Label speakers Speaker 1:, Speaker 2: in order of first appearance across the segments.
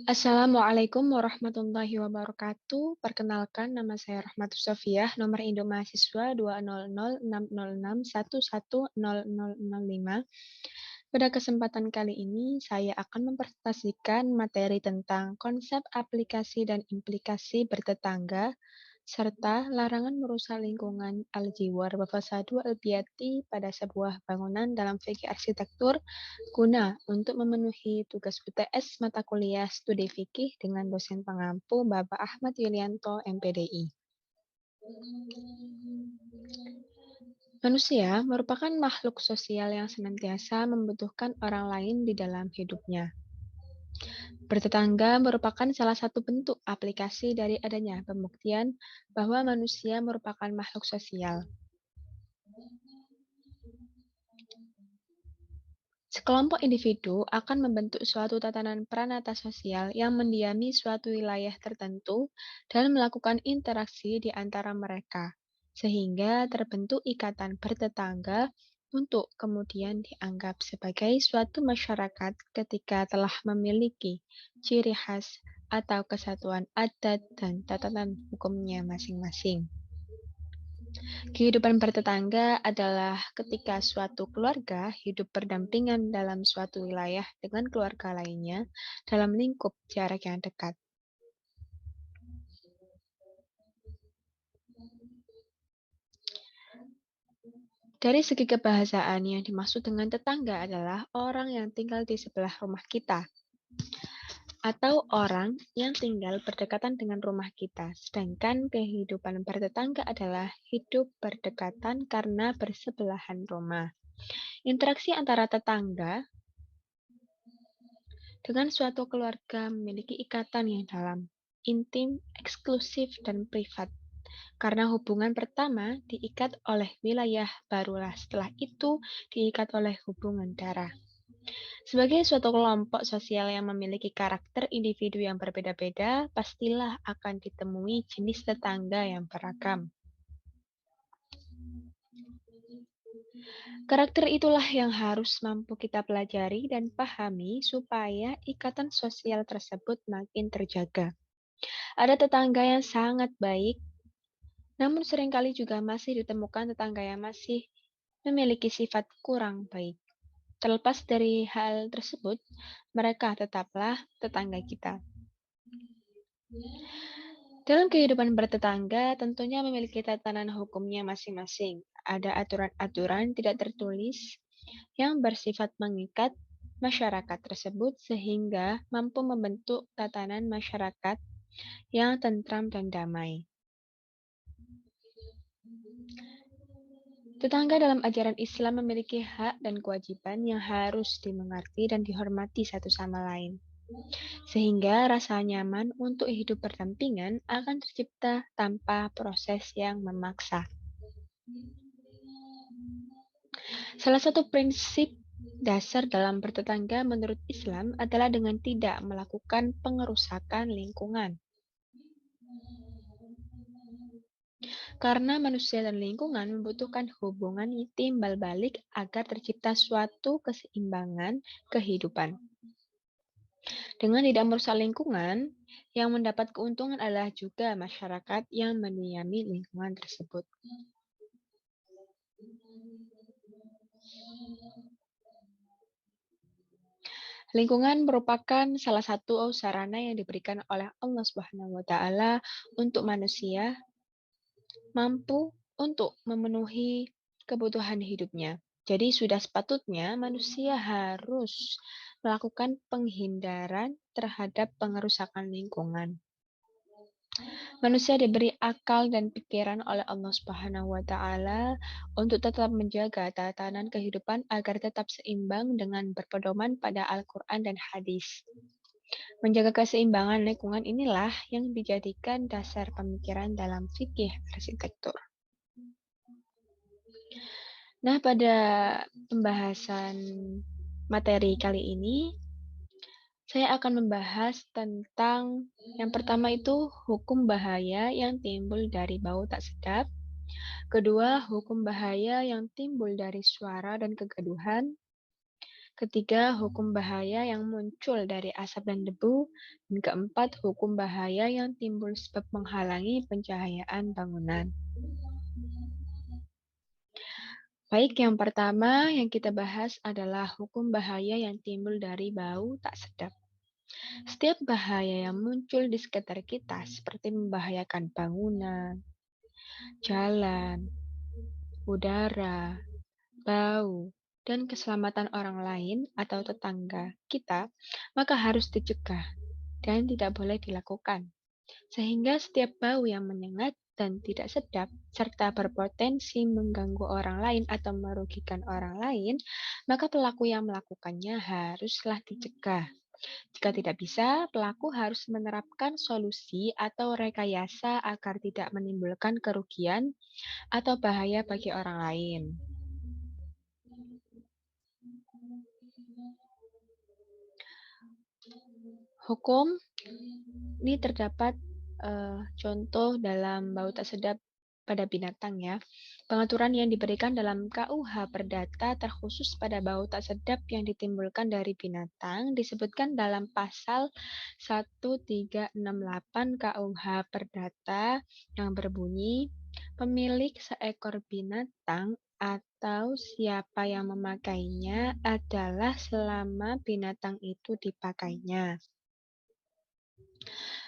Speaker 1: Assalamualaikum warahmatullahi wabarakatuh. Perkenalkan, nama saya Rahmatus Sofiyah, nomor induk mahasiswa 2006061100005. Pada kesempatan kali ini, saya akan mempresentasikan materi tentang konsep aplikasi dan implikasi bertetangga, serta larangan merusak lingkungan al-jiwar wa fasadu al-biyati pada sebuah bangunan dalam fikih arsitektur guna untuk memenuhi tugas UTS mata kuliah studi fikih dengan dosen pengampu Bapak Ahmad Yulianto, MPDI. Manusia merupakan makhluk sosial yang senantiasa membutuhkan orang lain di dalam hidupnya. Bertetangga merupakan salah satu bentuk aplikasi dari adanya pembuktian bahwa manusia merupakan makhluk sosial. Sekelompok individu akan membentuk suatu tatanan pranata sosial yang mendiami suatu wilayah tertentu dan melakukan interaksi di antara mereka, sehingga terbentuk ikatan bertetangga untuk kemudian dianggap sebagai suatu masyarakat ketika telah memiliki ciri khas atau kesatuan adat dan tatanan hukumnya masing-masing. Kehidupan bertetangga adalah ketika suatu keluarga hidup berdampingan dalam suatu wilayah dengan keluarga lainnya dalam lingkup jarak yang dekat. Dari segi kebahasaan, yang dimaksud dengan tetangga adalah orang yang tinggal di sebelah rumah kita, atau orang yang tinggal berdekatan dengan rumah kita. Sedangkan kehidupan bertetangga adalah hidup berdekatan karena bersebelahan rumah. Interaksi antara tetangga dengan suatu keluarga memiliki ikatan yang dalam, intim, eksklusif, dan privat. Karena hubungan pertama diikat oleh wilayah, barulah setelah itu diikat oleh hubungan darah. Sebagai suatu kelompok sosial yang memiliki karakter individu yang berbeda-beda, pastilah akan ditemui jenis tetangga yang beragam. Karakter itulah yang harus mampu kita pelajari dan pahami supaya ikatan sosial tersebut makin terjaga. Ada tetangga yang sangat baik, namun seringkali juga masih ditemukan tetangga yang masih memiliki sifat kurang baik. Terlepas dari hal tersebut, mereka tetaplah tetangga kita. Dalam kehidupan bertetangga, tentunya memiliki tatanan hukumnya masing-masing. Ada aturan-aturan tidak tertulis yang bersifat mengikat masyarakat tersebut sehingga mampu membentuk tatanan masyarakat yang tentram dan damai. Tetangga dalam ajaran Islam memiliki hak dan kewajiban yang harus dimengerti dan dihormati satu sama lain. Sehingga rasa nyaman untuk hidup berdampingan akan tercipta tanpa proses yang memaksa. Salah satu prinsip dasar dalam bertetangga menurut Islam adalah dengan tidak melakukan pengerusakan lingkungan. Karena manusia dan lingkungan membutuhkan hubungan timbal balik agar tercipta suatu keseimbangan kehidupan. Dengan tidak merusak lingkungan, yang mendapat keuntungan adalah juga masyarakat yang mendiami lingkungan tersebut. Lingkungan merupakan salah satu sarana yang diberikan oleh Allah Subhanahu wa taala untuk manusia mampu untuk memenuhi kebutuhan hidupnya. Jadi sudah sepatutnya manusia harus melakukan penghindaran terhadap pengerusakan lingkungan. Manusia diberi akal dan pikiran oleh Allah Subhanahu wa taala untuk tetap menjaga tatanan kehidupan agar tetap seimbang dengan berpedoman pada Al-Qur'an dan hadis. Menjaga keseimbangan lingkungan inilah yang dijadikan dasar pemikiran dalam fikih arsitektur. Nah, pada pembahasan materi kali ini, saya akan membahas tentang yang pertama itu hukum bahaya yang timbul dari bau tak sedap. Kedua, hukum bahaya yang timbul dari suara dan kegaduhan. Ketiga, hukum bahaya yang muncul dari asap dan debu. Dan keempat, hukum bahaya yang timbul sebab menghalangi pencahayaan bangunan. Baik, yang pertama yang kita bahas adalah hukum bahaya yang timbul dari bau tak sedap. Setiap bahaya yang muncul di sekitar kita, seperti membahayakan bangunan, jalan, udara, bau, dan keselamatan orang lain atau tetangga kita, maka harus dicegah dan tidak boleh dilakukan. Sehingga setiap bau yang menyengat dan tidak sedap, serta berpotensi mengganggu orang lain atau merugikan orang lain, maka pelaku yang melakukannya haruslah dicegah. Jika tidak bisa, pelaku harus menerapkan solusi atau rekayasa agar tidak menimbulkan kerugian atau bahaya bagi orang lain. Hukum ini terdapat contoh dalam bau tak sedap pada binatang ya. Pengaturan yang diberikan dalam KUH Perdata terkhusus pada bau tak sedap yang ditimbulkan dari binatang disebutkan dalam pasal 1368 KUH Perdata yang berbunyi pemilik seekor binatang atau siapa yang memakainya adalah selama binatang itu dipakainya.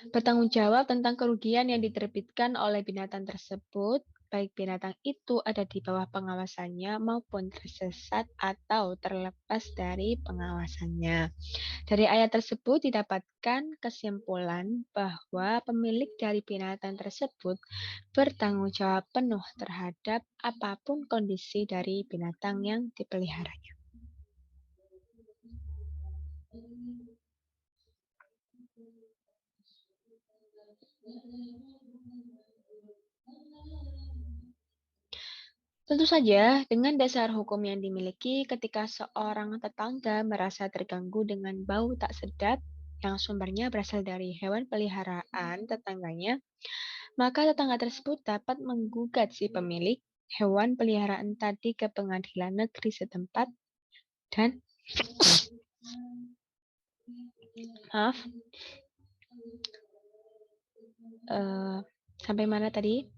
Speaker 1: Bertanggung jawab tentang kerugian yang diterbitkan oleh binatang tersebut, baik binatang itu ada di bawah pengawasannya maupun tersesat atau terlepas dari pengawasannya. Dari ayat tersebut didapatkan kesimpulan bahwa pemilik dari binatang tersebut bertanggung jawab penuh terhadap apapun kondisi dari binatang yang dipeliharanya. Tentu saja, dengan dasar hukum yang dimiliki, ketika seorang tetangga merasa terganggu dengan bau tak sedap yang sumbernya berasal dari hewan peliharaan tetangganya, maka tetangga tersebut dapat menggugat si pemilik hewan peliharaan tadi ke pengadilan negeri setempat dan maaf, sampai mana tadi?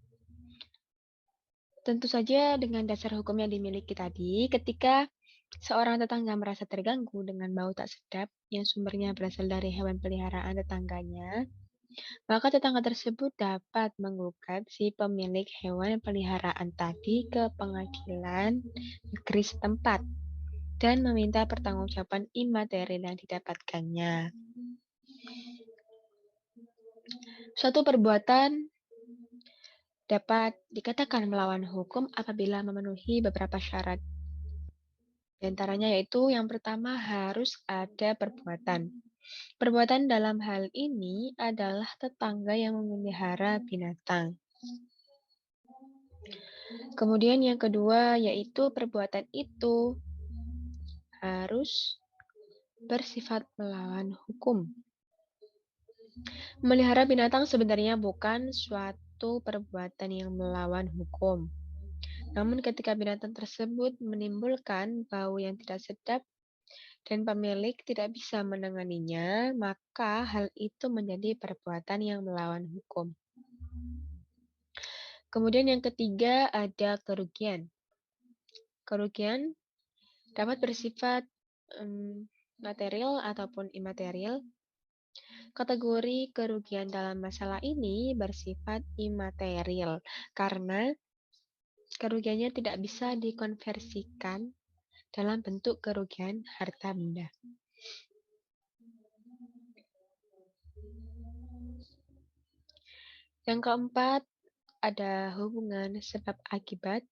Speaker 1: Tentu saja dengan dasar hukum yang dimiliki tadi, ketika seorang tetangga merasa terganggu dengan bau tak sedap yang sumbernya berasal dari hewan peliharaan tetangganya, maka tetangga tersebut dapat menggugat si pemilik hewan peliharaan tadi ke pengadilan negeri setempat dan meminta pertanggungjawaban imaterial yang didapatkannya. Suatu perbuatan dapat dikatakan melawan hukum apabila memenuhi beberapa syarat. Di antaranya yaitu yang pertama harus ada perbuatan. Perbuatan dalam hal ini adalah tetangga yang memelihara binatang. Kemudian yang kedua yaitu perbuatan itu harus bersifat melawan hukum. Memelihara binatang sebenarnya bukan suatu perbuatan yang melawan hukum. Namun ketika binatang tersebut menimbulkan bau yang tidak sedap dan pemilik tidak bisa menanganinya, maka hal itu menjadi perbuatan yang melawan hukum. Kemudian yang ketiga ada kerugian. Kerugian dapat bersifat material ataupun imaterial. Kategori kerugian dalam masalah ini bersifat imaterial karena kerugiannya tidak bisa dikonversikan dalam bentuk kerugian harta benda. Yang keempat, ada hubungan sebab akibat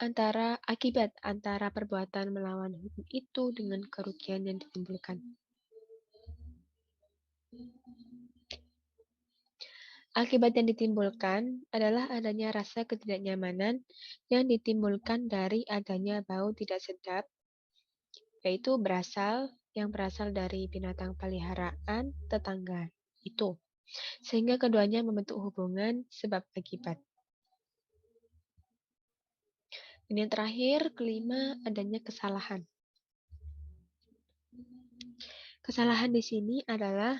Speaker 1: antara perbuatan melawan hukum itu dengan kerugian yang ditimbulkan. Akibat yang ditimbulkan adalah adanya rasa ketidaknyamanan yang ditimbulkan dari adanya bau tidak sedap, yaitu yang berasal dari binatang peliharaan tetangga itu, sehingga keduanya membentuk hubungan sebab akibat. Dan yang terakhir, kelima, adanya kesalahan. Kesalahan di sini adalah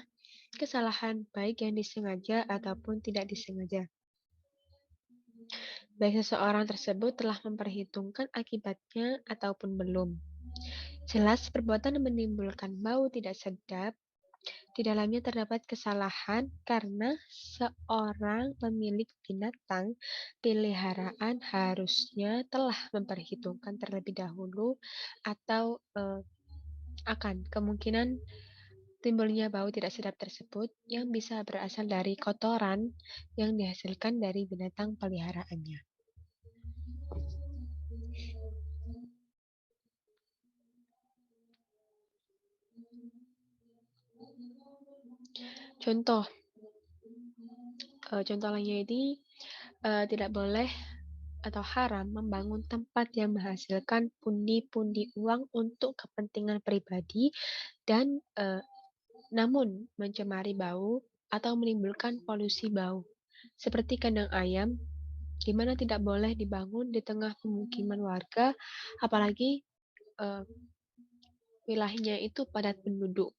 Speaker 1: kesalahan baik yang disengaja ataupun tidak disengaja. Baik seseorang tersebut telah memperhitungkan akibatnya ataupun belum. Jelas perbuatan yang menimbulkan bau tidak sedap, di dalamnya terdapat kesalahan karena seorang pemilik binatang peliharaan harusnya telah memperhitungkan terlebih dahulu atau akan kemungkinan timbulnya bau tidak sedap tersebut yang bisa berasal dari kotoran yang dihasilkan dari binatang peliharaannya. Contoh, contoh lainnya ini tidak boleh atau haram membangun tempat yang menghasilkan pundi-pundi uang untuk kepentingan pribadi dan namun mencemari bau atau menimbulkan polusi bau, seperti kandang ayam, di mana tidak boleh dibangun di tengah pemukiman warga, apalagi wilayahnya itu padat penduduk.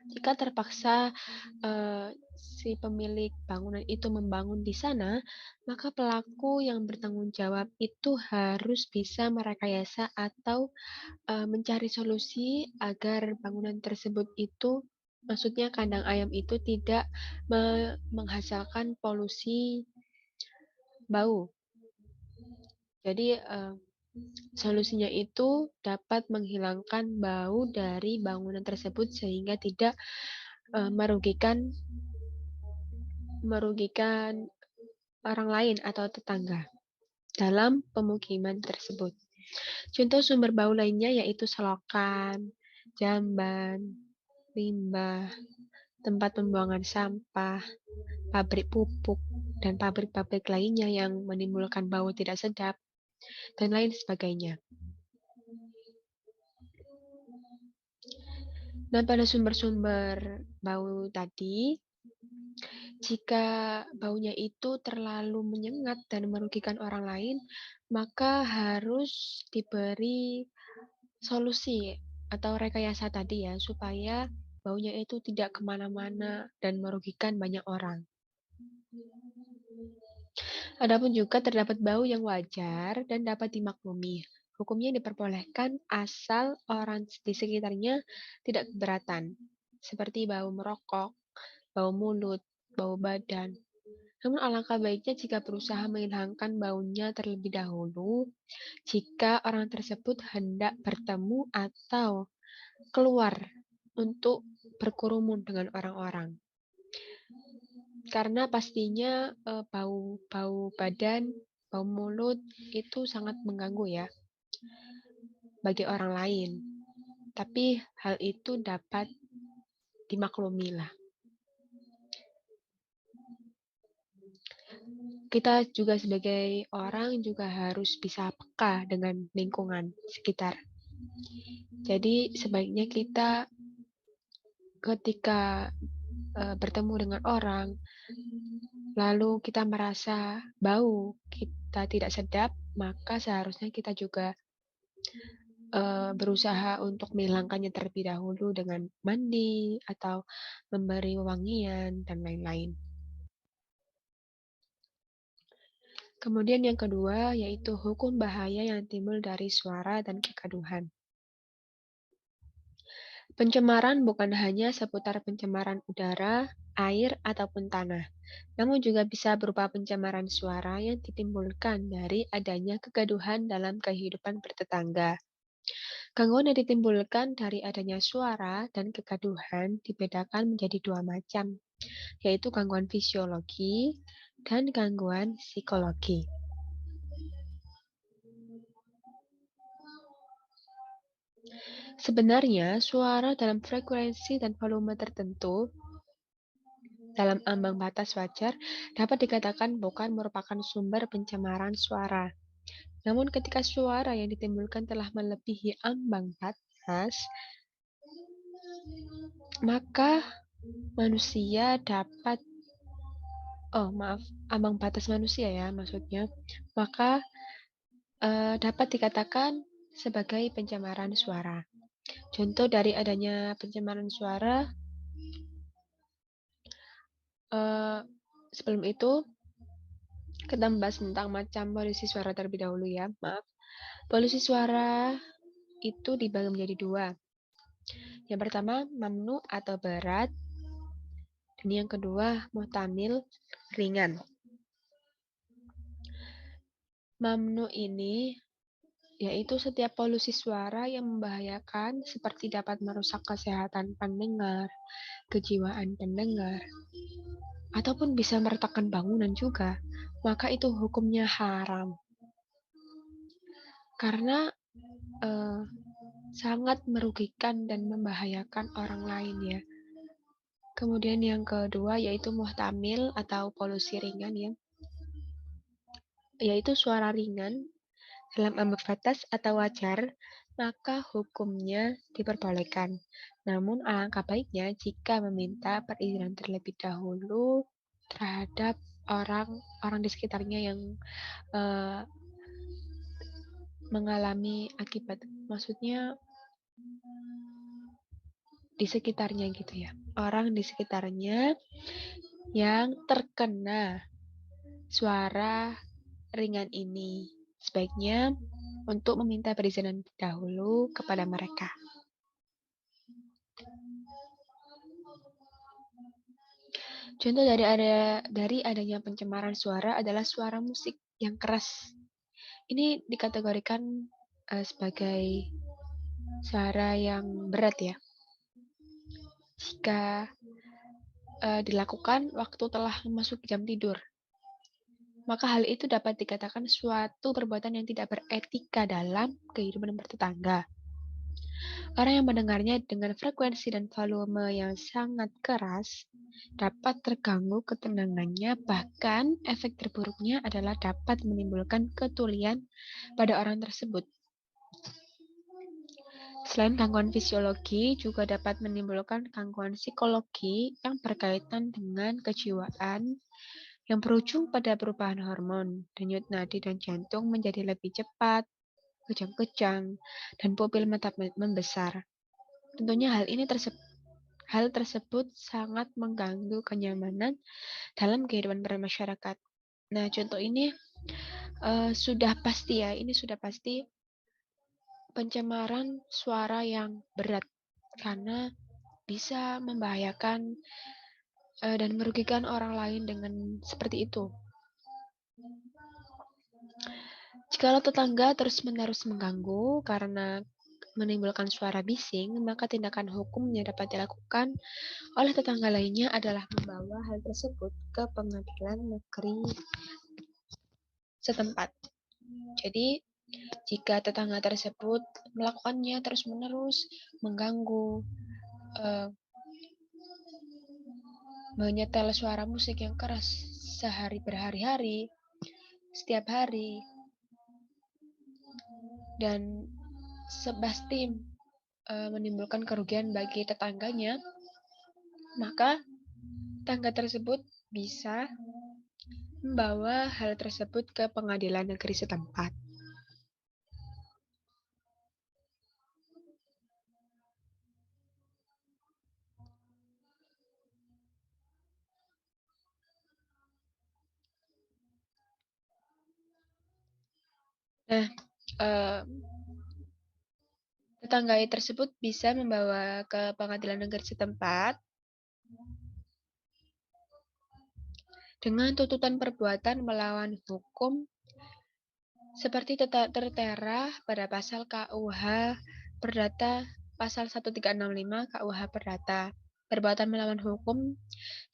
Speaker 1: Jika terpaksa si pemilik bangunan itu membangun di sana, maka pelaku yang bertanggung jawab itu harus bisa merekayasa atau mencari solusi agar bangunan tersebut itu, maksudnya kandang ayam itu tidak menghasilkan polusi bau. Jadi solusinya itu dapat menghilangkan bau dari bangunan tersebut sehingga tidak merugikan orang lain atau tetangga dalam pemukiman tersebut. Contoh sumber bau lainnya yaitu selokan, jamban, limbah, tempat pembuangan sampah, pabrik pupuk, dan pabrik-pabrik lainnya yang menimbulkan bau tidak sedap, dan lain sebagainya. Nah, pada sumber-sumber bau tadi, jika baunya itu terlalu menyengat dan merugikan orang lain, maka harus diberi solusi atau rekayasa tadi ya, supaya baunya itu tidak kemana-mana dan merugikan banyak orang. Adapun juga terdapat bau yang wajar dan dapat dimaklumi. Hukumnya diperbolehkan asal orang di sekitarnya tidak keberatan, seperti bau merokok, bau mulut, bau badan. Namun alangkah baiknya jika berusaha menghilangkan baunya terlebih dahulu jika orang tersebut hendak bertemu atau keluar untuk berkerumun dengan orang-orang. Karena pastinya bau badan, bau mulut itu sangat mengganggu ya bagi orang lain. Tapi hal itu dapat dimaklumi lah. Kita juga sebagai orang juga harus bisa peka dengan lingkungan sekitar. Jadi sebaiknya kita ketika bertemu dengan orang, lalu kita merasa bau kita tidak sedap, maka seharusnya kita juga berusaha untuk menghilangkannya terlebih dahulu dengan mandi atau memberi wewangian dan lain-lain. Kemudian yang kedua yaitu hukum bahaya yang timbul dari suara dan kegaduhan. Pencemaran bukan hanya seputar pencemaran udara, air, ataupun tanah, namun juga bisa berupa pencemaran suara yang ditimbulkan dari adanya kegaduhan dalam kehidupan bertetangga. Gangguan yang ditimbulkan dari adanya suara dan kegaduhan dibedakan menjadi dua macam, yaitu gangguan fisiologi dan gangguan psikologi. Sebenarnya, suara dalam frekuensi dan volume tertentu dalam ambang batas wajar dapat dikatakan bukan merupakan sumber pencemaran suara. Namun ketika suara yang ditimbulkan telah melebihi ambang batas, maka manusia dapat ambang batas manusia ya maksudnya, maka dapat dikatakan sebagai pencemaran suara. Contoh dari adanya pencemaran suara, sebelum itu kita membahas tentang macam polusi suara terlebih dahulu ya, maaf. Polusi suara itu dibagi menjadi dua. Yang pertama, mamnu atau berat, dan yang kedua, muhtamil, ringan. Mamnu ini yaitu setiap polusi suara yang membahayakan seperti dapat merusak kesehatan pendengar, kejiwaan pendengar, ataupun bisa meretakkan bangunan juga, maka itu hukumnya haram. Karena sangat merugikan dan membahayakan orang lain ya. Kemudian yang kedua yaitu muhtamil atau polusi ringan ya, yaitu suara ringan dalam ambang batas atau wajar, maka hukumnya diperbolehkan. Namun alangkah baiknya jika meminta perizinan terlebih dahulu terhadap orang-orang di sekitarnya yang mengalami akibat, maksudnya di sekitarnya gitu ya, orang di sekitarnya yang terkena suara ringan ini, sebaiknya untuk meminta perizinan dahulu kepada mereka. Contoh dari adanya pencemaran suara adalah suara musik yang keras. Ini dikategorikan sebagai suara yang berat ya. Jika dilakukan waktu telah masuk jam tidur, maka hal itu dapat dikatakan suatu perbuatan yang tidak beretika dalam kehidupan bertetangga. Orang yang mendengarnya dengan frekuensi dan volume yang sangat keras dapat terganggu ketenangannya, bahkan efek terburuknya adalah dapat menimbulkan ketulian pada orang tersebut. Selain gangguan fisiologi, juga dapat menimbulkan gangguan psikologi yang berkaitan dengan kejiwaan yang berujung pada perubahan hormon, denyut nadi dan jantung menjadi lebih cepat, kejang-kejang, dan pupil mata membesar. Tentunya hal tersebut sangat mengganggu kenyamanan dalam kehidupan bermasyarakat. Nah, contoh ini sudah pasti ya, ini sudah pasti pencemaran suara yang berat karena bisa membahayakan dan merugikan orang lain dengan seperti itu. Jikalau tetangga terus-menerus mengganggu karena menimbulkan suara bising, maka tindakan hukum yang dapat dilakukan oleh tetangga lainnya adalah membawa hal tersebut ke pengadilan negeri setempat. Jadi, jika tetangga tersebut melakukannya terus-menerus, mengganggu, menyetel suara musik yang keras sehari berhari-hari, setiap hari, dan pasti menimbulkan kerugian bagi tetangganya, maka tetangga tersebut bisa membawa hal tersebut ke pengadilan negeri setempat. Nah, tetangga tersebut bisa membawa ke pengadilan negeri setempat dengan tuntutan perbuatan melawan hukum seperti tertera pada pasal KUH Perdata pasal 1365 KUH Perdata. Perbuatan melawan hukum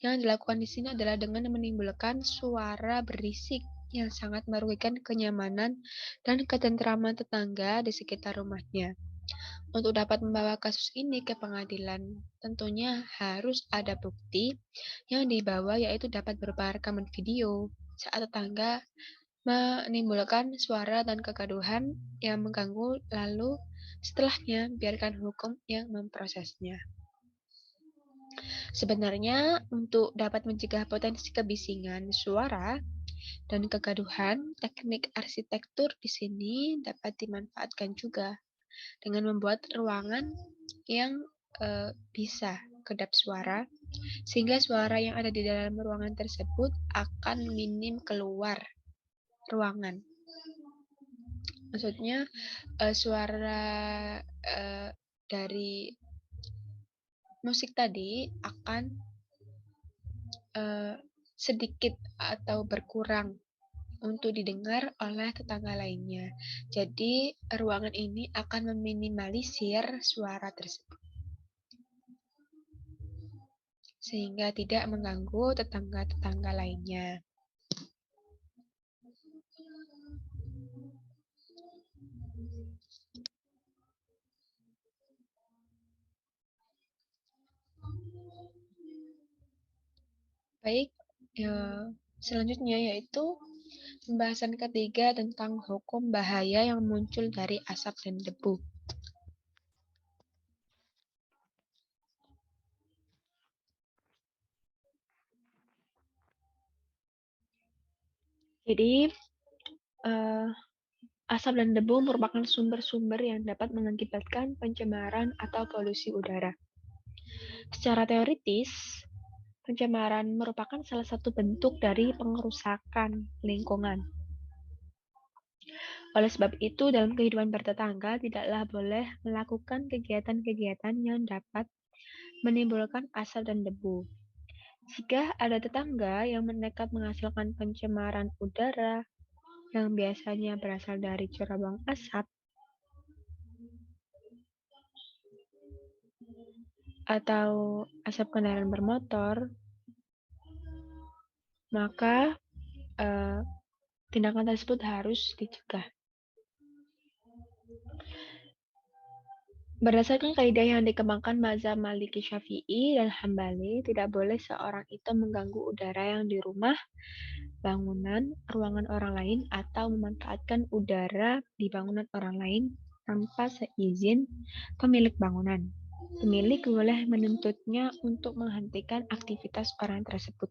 Speaker 1: yang dilakukan di sini adalah dengan menimbulkan suara berisik yang sangat merugikan kenyamanan dan ketentraman tetangga di sekitar rumahnya. Untuk dapat membawa kasus ini ke pengadilan, tentunya harus ada bukti yang dibawa, yaitu dapat berupa rekaman video saat tetangga menimbulkan suara dan kegaduhan yang mengganggu, lalu setelahnya biarkan hukum yang memprosesnya. Sebenarnya untuk dapat mencegah potensi kebisingan suara dan kegaduhan, teknik arsitektur di sini dapat dimanfaatkan juga. dengan membuat ruangan yang bisa kedap suara, sehingga suara yang ada di dalam ruangan tersebut akan minim keluar ruangan. Maksudnya suara dari musik tadi akan sedikit atau berkurang untuk didengar oleh tetangga lainnya. Jadi, ruangan ini akan meminimalisir suara tersebut, sehingga tidak mengganggu tetangga-tetangga lainnya. Baik, selanjutnya yaitu pembahasan ketiga tentang hukum bahaya yang muncul dari asap dan debu. Jadi, asap dan debu merupakan sumber-sumber yang dapat mengakibatkan pencemaran atau polusi udara. Secara teoritis, pencemaran merupakan salah satu bentuk dari pengerusakan lingkungan. Oleh sebab itu, dalam kehidupan bertetangga tidaklah boleh melakukan kegiatan-kegiatan yang dapat menimbulkan asap dan debu. Jika ada tetangga yang nekat menghasilkan pencemaran udara yang biasanya berasal dari cerobong asap atau asap kendaraan bermotor, maka tindakan tersebut harus dicegah. Berdasarkan kaidah yang dikembangkan mazhab Maliki Syafi'i dan Hambali, tidak boleh seorang itu mengganggu udara yang di rumah, bangunan, ruangan orang lain, atau memanfaatkan udara di bangunan orang lain tanpa seizin pemilik bangunan. Pemilik boleh menuntutnya untuk menghentikan aktivitas orang tersebut.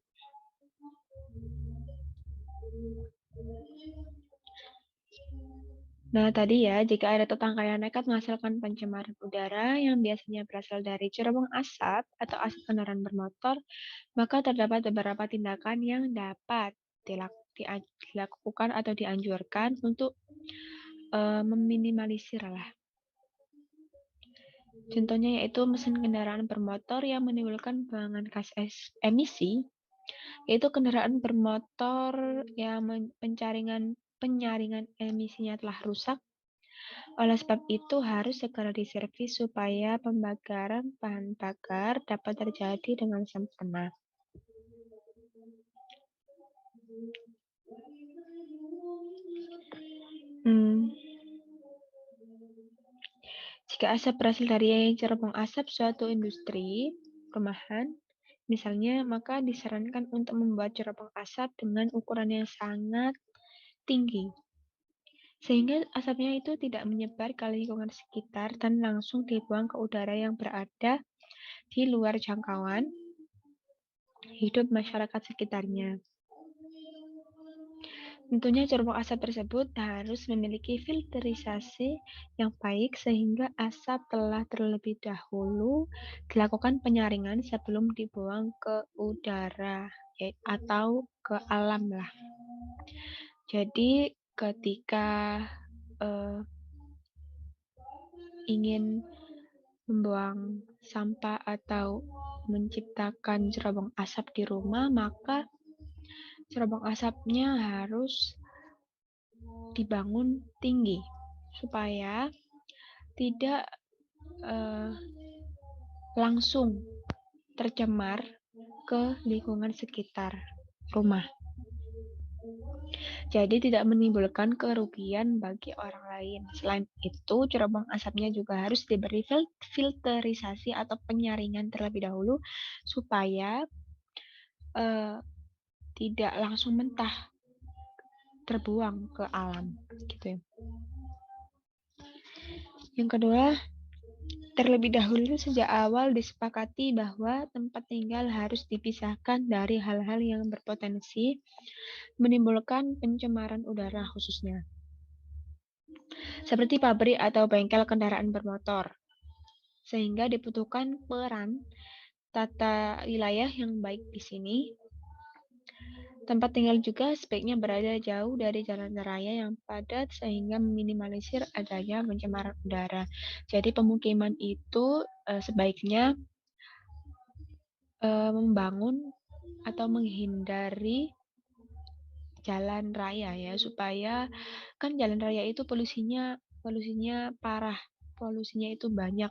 Speaker 1: Nah, tadi ya, jika ada tetangga yang nekat menghasilkan pencemaran udara yang biasanya berasal dari cerobong asap atau asap kendaraan bermotor, maka terdapat beberapa tindakan yang dapat dilakukan atau dianjurkan untuk meminimalisir lah. Contohnya yaitu mesin kendaraan bermotor yang menimbulkan buangan gas emisi, yaitu kendaraan bermotor yang penyaringan emisinya telah rusak. Oleh sebab itu harus segera diservis supaya pembakaran bahan bakar dapat terjadi dengan sempurna. Jika asap berasal dari cerobong asap suatu industri rumahan, misalnya, maka disarankan untuk membuat cerobong asap dengan ukuran yang sangat tinggi, sehingga asapnya itu tidak menyebar ke lingkungan sekitar dan langsung dibuang ke udara yang berada di luar jangkauan hidup masyarakat sekitarnya. Tentunya cerobong asap tersebut harus memiliki filterisasi yang baik sehingga asap telah terlebih dahulu dilakukan penyaringan sebelum dibuang ke udara atau ke alam lah. Jadi ketika ingin membuang sampah atau menciptakan cerobong asap di rumah, maka cerobong asapnya harus dibangun tinggi supaya tidak langsung tercemar ke lingkungan sekitar rumah. Jadi tidak menimbulkan kerugian bagi orang lain. Selain itu, cerobong asapnya juga harus diberi filterisasi atau penyaringan terlebih dahulu supaya tidak langsung mentah terbuang ke alam, gitu ya. Yang kedua, terlebih dahulu sejak awal disepakati bahwa tempat tinggal harus dipisahkan dari hal-hal yang berpotensi menimbulkan pencemaran udara khususnya. seperti pabrik atau bengkel kendaraan bermotor, sehingga dibutuhkan peran tata wilayah yang baik di sini. Tempat tinggal juga sebaiknya berada jauh dari jalan raya yang padat sehingga meminimalisir adanya pencemaran udara. Jadi pemukiman itu sebaiknya membangun atau menghindari jalan raya ya, supaya kan jalan raya itu polusinya parah. Polusinya itu banyak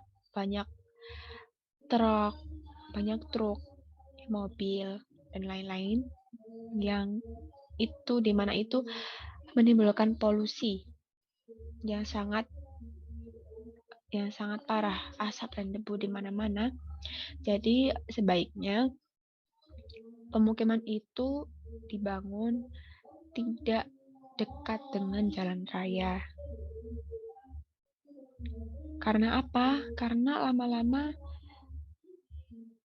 Speaker 1: truk, mobil dan lain-lain yang di mana itu menimbulkan polusi yang sangat parah, asap dan debu di mana-mana. Jadi sebaiknya pemukiman itu dibangun tidak dekat dengan jalan raya. Karena apa? Karena lama-lama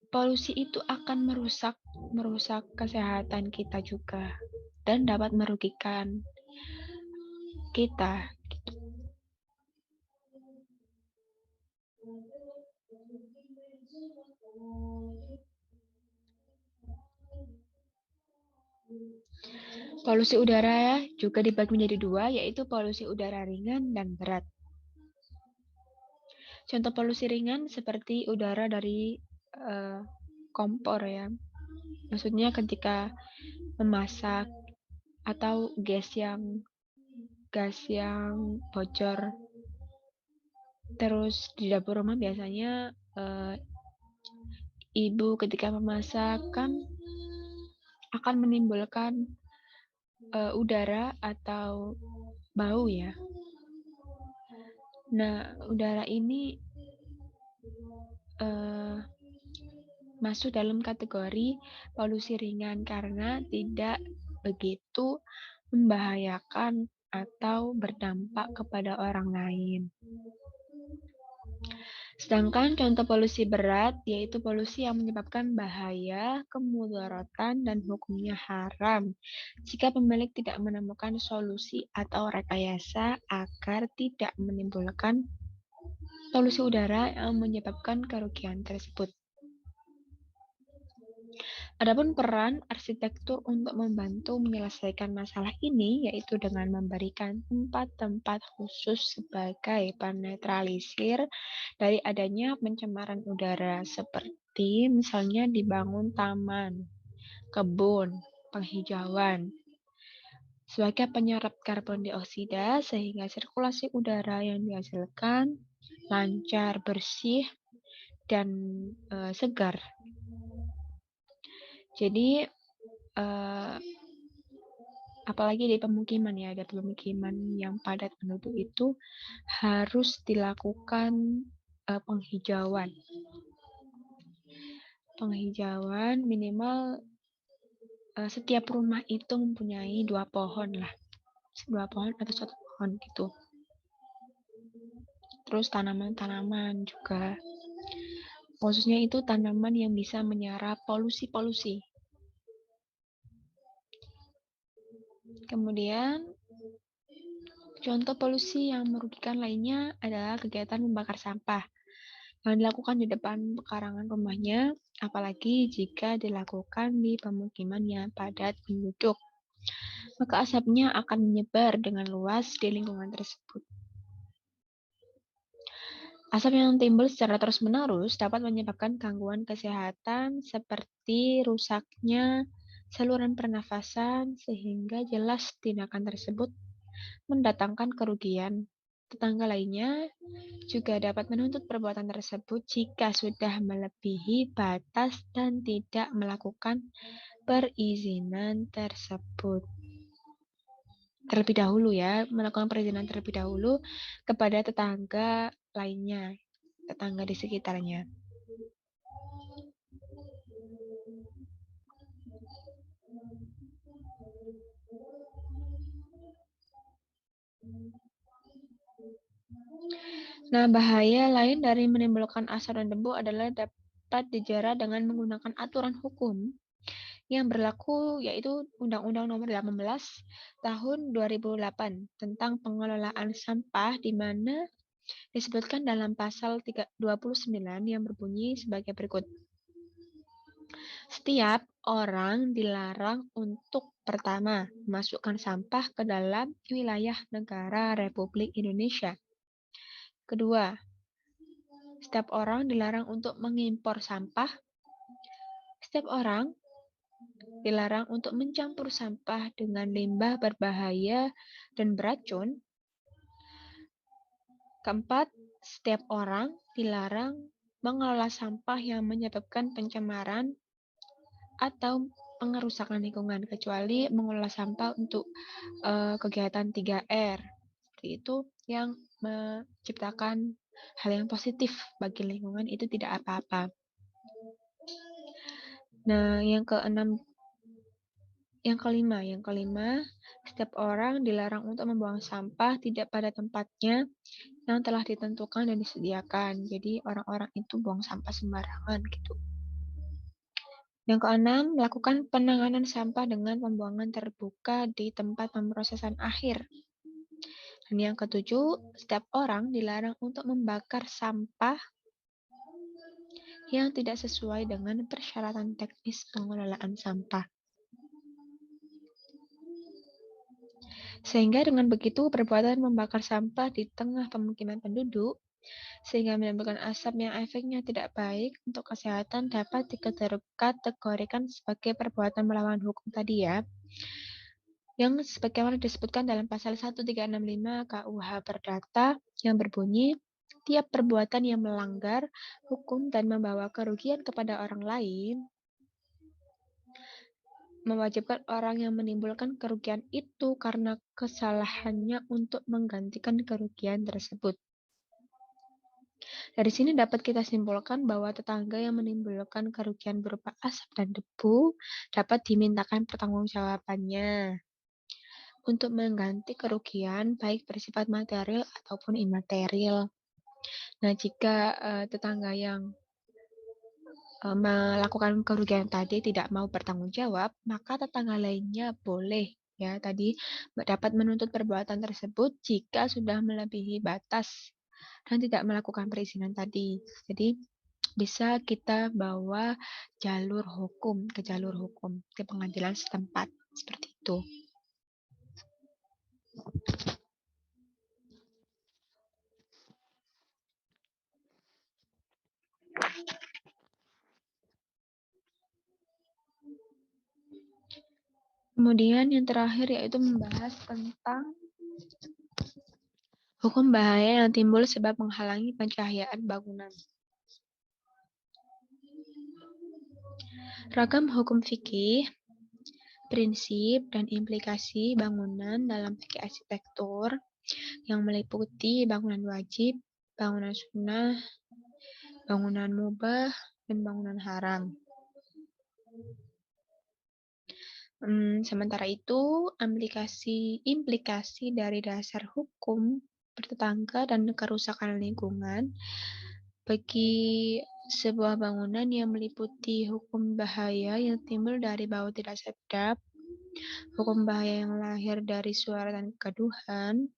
Speaker 1: polusi itu akan merusak kesehatan kita juga dan dapat merugikan kita. Polusi udara juga dibagi menjadi dua, yaitu polusi udara ringan dan berat. Contoh polusi ringan seperti udara dari kompor ya. Maksudnya ketika memasak atau gas yang bocor. Terus di dapur rumah biasanya ibu ketika memasak kan akan menimbulkan udara atau bau ya. Nah, udara ini masuk dalam kategori polusi ringan karena tidak begitu membahayakan atau berdampak kepada orang lain. Sedangkan contoh polusi berat yaitu polusi yang menyebabkan bahaya, kemudaratan, dan hukumnya haram jika pemilik tidak menemukan solusi atau rekayasa agar tidak menimbulkan polusi udara yang menyebabkan kerugian tersebut. Adapun peran arsitektur untuk membantu menyelesaikan masalah ini yaitu dengan memberikan tempat-tempat khusus sebagai penetralisir dari adanya pencemaran udara seperti misalnya dibangun taman, kebun, penghijauan sebagai penyerap karbon dioksida sehingga sirkulasi udara yang dihasilkan lancar, bersih, dan segar. Jadi apalagi di pemukiman ya, ada pemukiman yang padat penduduk itu harus dilakukan penghijauan. Penghijauan minimal setiap rumah itu mempunyai 2 pohon lah. 2 pohon atau 1 pohon gitu. Terus tanaman-tanaman juga. Khususnya itu tanaman yang bisa menyerap polusi-polusi. Kemudian contoh polusi yang merugikan lainnya adalah kegiatan membakar sampah yang dilakukan di depan pekarangan rumahnya, apalagi jika dilakukan di pemukiman yang padat penduduk. Maka asapnya akan menyebar dengan luas di lingkungan tersebut. Asap yang timbul secara terus-menerus dapat menyebabkan gangguan kesehatan seperti rusaknya saluran pernafasan sehingga jelas tindakan tersebut mendatangkan kerugian. Tetangga lainnya juga dapat menuntut perbuatan tersebut jika sudah melebihi batas dan tidak melakukan perizinan tersebut. Terlebih dahulu ya, melakukan perizinan terlebih dahulu kepada tetangga lainnya, tetangga di sekitarnya. Nah, bahaya lain dari menimbulkan asap dan debu adalah dapat dijerat dengan menggunakan aturan hukum yang berlaku yaitu Undang-Undang Nomor 18 Tahun 2008 tentang pengelolaan sampah, di mana disebutkan dalam pasal 29 yang berbunyi sebagai berikut. Setiap orang dilarang untuk pertama, memasukkan sampah ke dalam wilayah negara Republik Indonesia. Kedua, setiap orang dilarang untuk mengimpor sampah. Setiap orang dilarang untuk mencampur sampah dengan limbah berbahaya dan beracun. Keempat, setiap orang dilarang mengelola sampah yang menyebabkan pencemaran atau pengerusakan lingkungan, kecuali mengelola sampah untuk kegiatan 3R. Seperti itu yang menciptakan hal yang positif bagi lingkungan, itu tidak apa-apa. Nah, yang kelima, setiap orang dilarang untuk membuang sampah tidak pada tempatnya yang telah ditentukan dan disediakan. Jadi orang-orang itu buang sampah sembarangan gitu. Yang keenam, melakukan penanganan sampah dengan pembuangan terbuka di tempat pemrosesan akhir. Dan yang ketujuh, setiap orang dilarang untuk membakar sampah yang tidak sesuai dengan persyaratan teknis pengelolaan sampah. Sehingga dengan begitu, perbuatan membakar sampah di tengah pemukiman penduduk sehingga menimbulkan asap yang efeknya tidak baik untuk kesehatan dapat dikategorikan sebagai perbuatan melawan hukum tadi ya, yang sebagaimana disebutkan dalam pasal 1365 KUH Perdata yang berbunyi, tiap perbuatan yang melanggar hukum dan membawa kerugian kepada orang lain mewajibkan orang yang menimbulkan kerugian itu karena kesalahannya untuk menggantikan kerugian tersebut. Dari sini dapat kita simpulkan bahwa tetangga yang menimbulkan kerugian berupa asap dan debu dapat dimintakan pertanggungjawabannya untuk mengganti kerugian baik bersifat material ataupun imaterial. Nah, jika tetangga yang melakukan kerugian tadi tidak mau bertanggung jawab, maka tetangga lainnya boleh ya tadi dapat menuntut perbuatan tersebut jika sudah melebihi batas dan tidak melakukan perizinan tadi. Jadi bisa kita bawa ke jalur hukum ke pengadilan setempat seperti itu. Kemudian yang terakhir yaitu membahas tentang hukum bahaya yang timbul sebab menghalangi pencahayaan bangunan. Ragam hukum fikih, prinsip, dan implikasi bangunan dalam fikih arsitektur yang meliputi bangunan wajib, bangunan sunnah, bangunan mubah, dan bangunan haram. Sementara itu, implikasi dari dasar hukum bertetangga dan kerusakan lingkungan bagi sebuah bangunan yang meliputi hukum bahaya yang timbul dari bau tidak sedap, hukum bahaya yang lahir dari suara dan kegaduhan,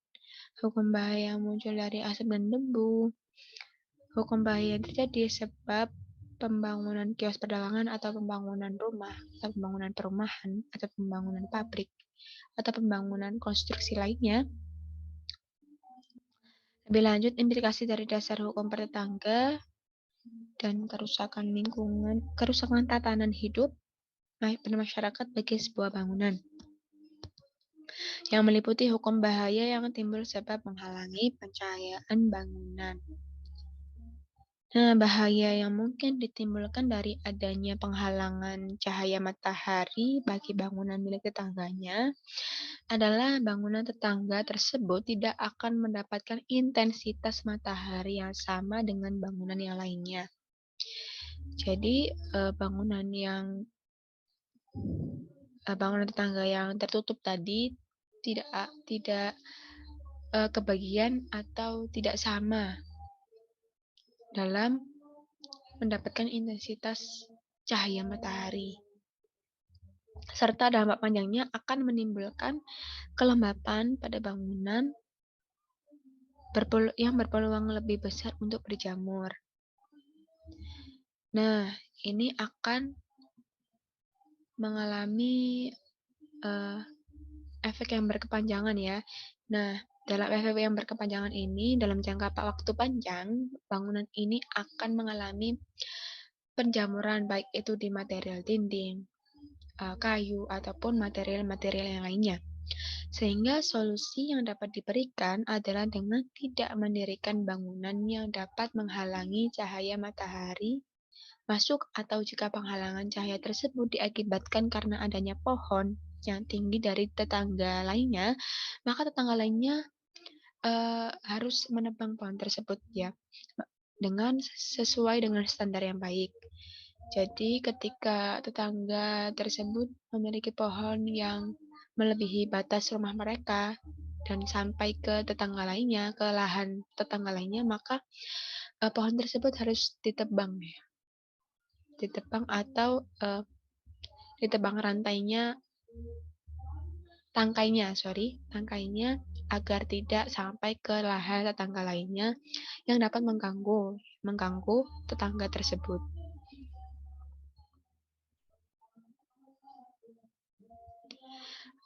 Speaker 1: hukum bahaya yang muncul dari asap dan debu, hukum bahaya yang terjadi sebab pembangunan kios perdagangan atau pembangunan rumah atau pembangunan perumahan atau pembangunan pabrik atau pembangunan konstruksi lainnya. Lebih lanjut, implikasi dari dasar hukum bertetangga dan kerusakan lingkungan, kerusakan tatanan hidup masyarakat bagi sebuah bangunan yang meliputi hukum bahaya yang timbul sebab menghalangi pencahayaan bangunan. Nah, bahaya yang mungkin ditimbulkan dari adanya penghalangan cahaya matahari bagi bangunan milik tetangganya adalah bangunan tetangga tersebut tidak akan mendapatkan intensitas matahari yang sama dengan bangunan yang lainnya. Jadi, bangunan tetangga yang tertutup tadi tidak kebagian atau tidak sama dalam mendapatkan intensitas cahaya matahari. serta dampak panjangnya akan menimbulkan kelembapan pada bangunan yang berpeluang lebih besar untuk berjamur. Nah, ini akan mengalami uh, efek yang berkepanjangan ya. Nah, dalam efek yang berkepanjangan ini, dalam jangka waktu panjang, bangunan ini akan mengalami penjamuran baik itu di material dinding, kayu, ataupun material-material yang lainnya. Sehingga solusi yang dapat diberikan adalah dengan tidak mendirikan bangunan yang dapat menghalangi cahaya matahari masuk, atau jika penghalangan cahaya tersebut diakibatkan karena adanya pohon yang tinggi dari tetangga lainnya, maka tetangga lainnya harus menebang pohon tersebut ya, dengan sesuai dengan standar yang baik. Jadi ketika tetangga tersebut memiliki pohon yang melebihi batas rumah mereka dan sampai ke tetangga lainnya, ke lahan tetangga lainnya, maka pohon tersebut harus ditebang ya. Ditebang atau ditebang tangkainya agar tidak sampai ke lahan tetangga lainnya yang dapat mengganggu tetangga tersebut.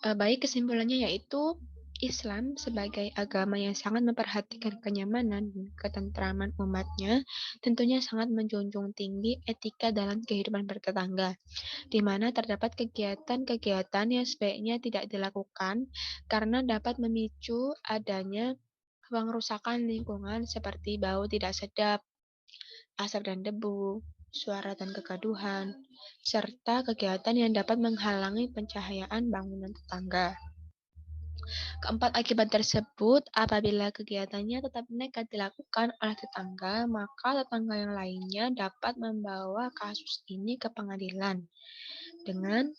Speaker 1: Baik, kesimpulannya yaitu Islam sebagai agama yang sangat memperhatikan kenyamanan dan ketentraman umatnya, tentunya sangat menjunjung tinggi etika dalam kehidupan bertetangga, di mana terdapat kegiatan-kegiatan yang sebaiknya tidak dilakukan karena dapat memicu adanya pengrusakan lingkungan seperti bau tidak sedap, asap dan debu, suara dan kegaduhan, serta kegiatan yang dapat menghalangi pencahayaan bangunan tetangga. Keempat akibat tersebut, apabila kegiatannya tetap nekat dilakukan oleh tetangga, maka tetangga yang lainnya dapat membawa kasus ini ke pengadilan dengan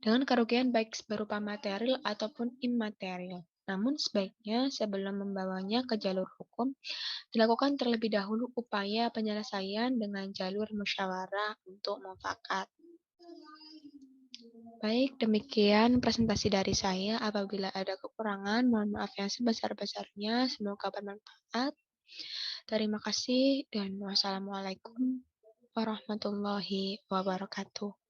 Speaker 1: kerugian baik berupa material ataupun imaterial. Namun sebaiknya sebelum membawanya ke jalur hukum, dilakukan terlebih dahulu upaya penyelesaian dengan jalur musyawarah untuk mufakat. Baik, demikian presentasi dari saya. Apabila ada kekurangan, mohon maaf yang sebesar-besarnya. Semoga bermanfaat. Terima kasih dan wassalamualaikum warahmatullahi wabarakatuh.